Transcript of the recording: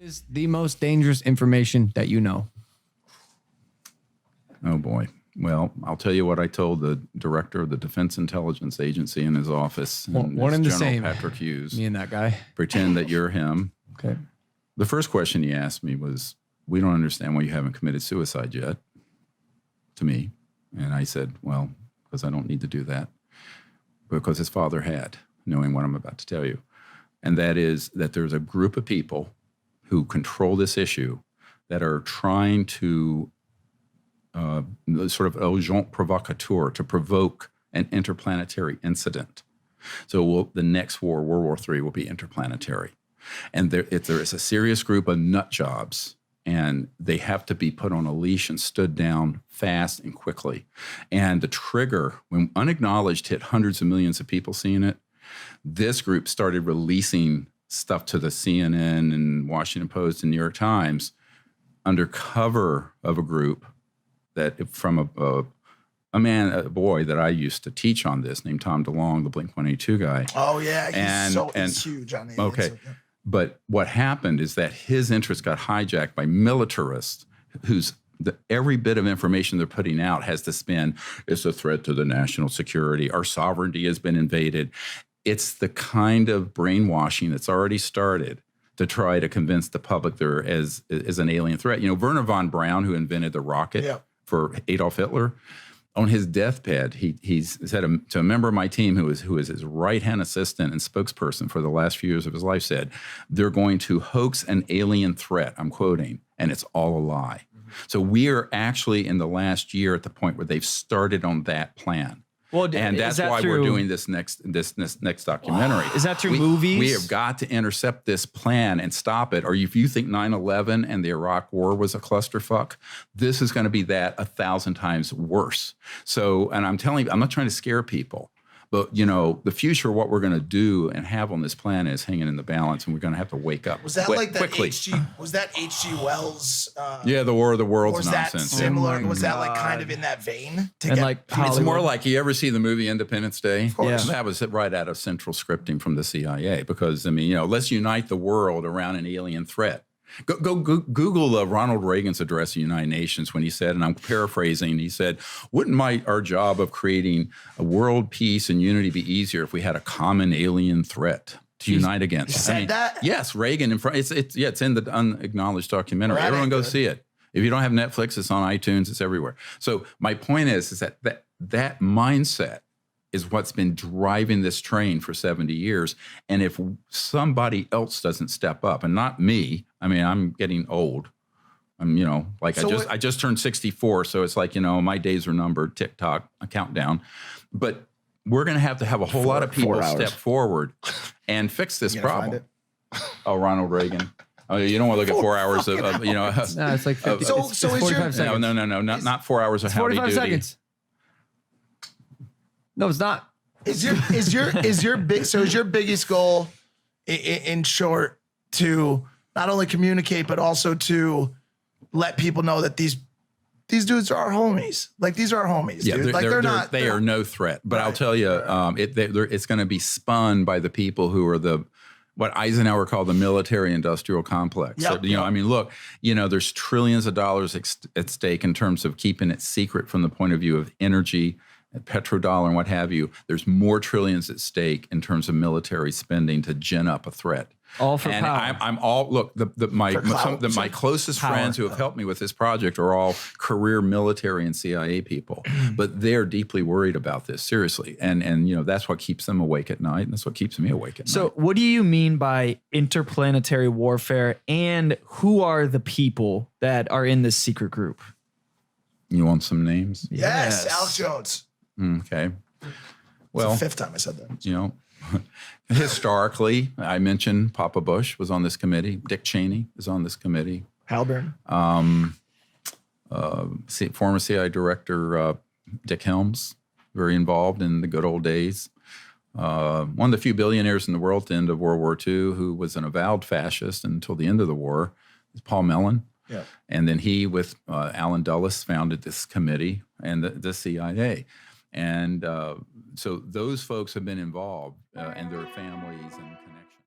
Is the most dangerous information that you know? Oh, boy. Well, I'll tell you what I told the director of the Defense Intelligence Agency in his office. One and the same. Patrick Hughes. Me and that guy. Pretend that you're him. Okay. The first question he asked me was, we don't understand why you haven't committed suicide yet, to me. And I said, well, because I don't need to do that. Because his father had, knowing what I'm about to tell you. And that is that there's a group of people who control this issue that are trying to sort of agent provocateur, to provoke an interplanetary incident. So the next war, World War III, will be interplanetary. And there is a serious group of nut jobs, and they have to be put on a leash and stood down fast and quickly. And the trigger, when unacknowledged, hit hundreds of millions of people seeing it. This group started releasing stuff to the CNN and Washington Post and New York Times under cover of a group that from a boy that I used to teach on this named Tom DeLong, the Blink-182 guy. Oh yeah, he's huge on the okay. So, yeah. But what happened is that his interest got hijacked by militarists whose every bit of information they're putting out has to spin, it's a threat to the national security, our sovereignty has been invaded. It's the kind of brainwashing that's already started to try to convince the public there is an alien threat. You know, Werner von Braun, who invented the rocket for Adolf Hitler, on his deathbed, he said to a member of my team who is his right-hand assistant and spokesperson for the last few years of his life, said, they're going to hoax an alien threat, I'm quoting, and it's all a lie. So we are actually in the last year at the point where they've started on that plan. Well, and that's why we're doing this next documentary. Is that through movies? We have got to intercept this plan and stop it. Or if you think 9/11 and the Iraq War was a clusterfuck, this is going to be that 1,000 times worse. So, and I'm telling you, I'm not trying to scare people. But, you know, the future, what we're going to do and have on this planet is hanging in the balance, and we're going to have to wake up. Was that like that H.G. Wells? Yeah, the War of the Worlds was nonsense. Was that similar? Was that like kind of in that vein? It's more like, you ever see the movie Independence Day? Of course. Yeah. That was right out of central scripting from the CIA because, I mean, you know, let's unite the world around an alien threat. Go Google Ronald Reagan's address to the United Nations when he said, and I'm paraphrasing, he said, wouldn't our job of creating a world peace and unity be easier if we had a common alien threat to unite against? He said that? Yes, Reagan. It's in the unacknowledged documentary. Well, everyone go see it. If you don't have Netflix, it's on iTunes. It's everywhere. So my point is that mindset is what's been driving this train for 70 years. And if somebody else doesn't step up, and not me, I mean, I'm getting old. I'm, you know, like I just turned 64. So it's like, you know, my days are numbered, TikTok, a countdown. But we're going to have a whole lot of people step forward and fix this problem. Oh, Ronald Reagan. Oh, you don't want to look at 4 hours of you know. No, it's like 50. So it's is 45 seconds. No, not 4 hours of howdy doody. 45 seconds. No, it's not. Is your biggest goal in short to not only communicate but also to let people know that these dudes are our homies. Like these are our homies. Yeah, dude. They are no threat. But right, I'll tell you, it's going to be spun by the people who are what Eisenhower called the military-industrial complex. Yep, so, you know, I mean, look, you know, there's trillions of dollars at stake in terms of keeping it secret from the point of view of energy, petrodollar and what have you. There's more trillions at stake in terms of military spending to gin up a threat. All for power. I'm all, look, my closest friends who have helped me with this project are all career military and CIA people, but they're deeply worried about this, seriously. And you know, that's what keeps them awake at night, and that's what keeps me awake at night. So what do you mean by interplanetary warfare, and who are the people that are in this secret group? You want some names? Yes. Alex Jones. Okay. Well, it's the 5th time I said that. You know, historically, I mentioned Papa Bush was on this committee. Dick Cheney is on this committee. Halburn. Former CIA director Dick Helms, very involved in the good old days. One of the few billionaires in the world at the end of World War II who was an avowed fascist until the end of the war is Paul Mellon. Yeah. And then he, with Alan Dulles, founded this committee and the CIA. And so those folks have been involved and their families and connections.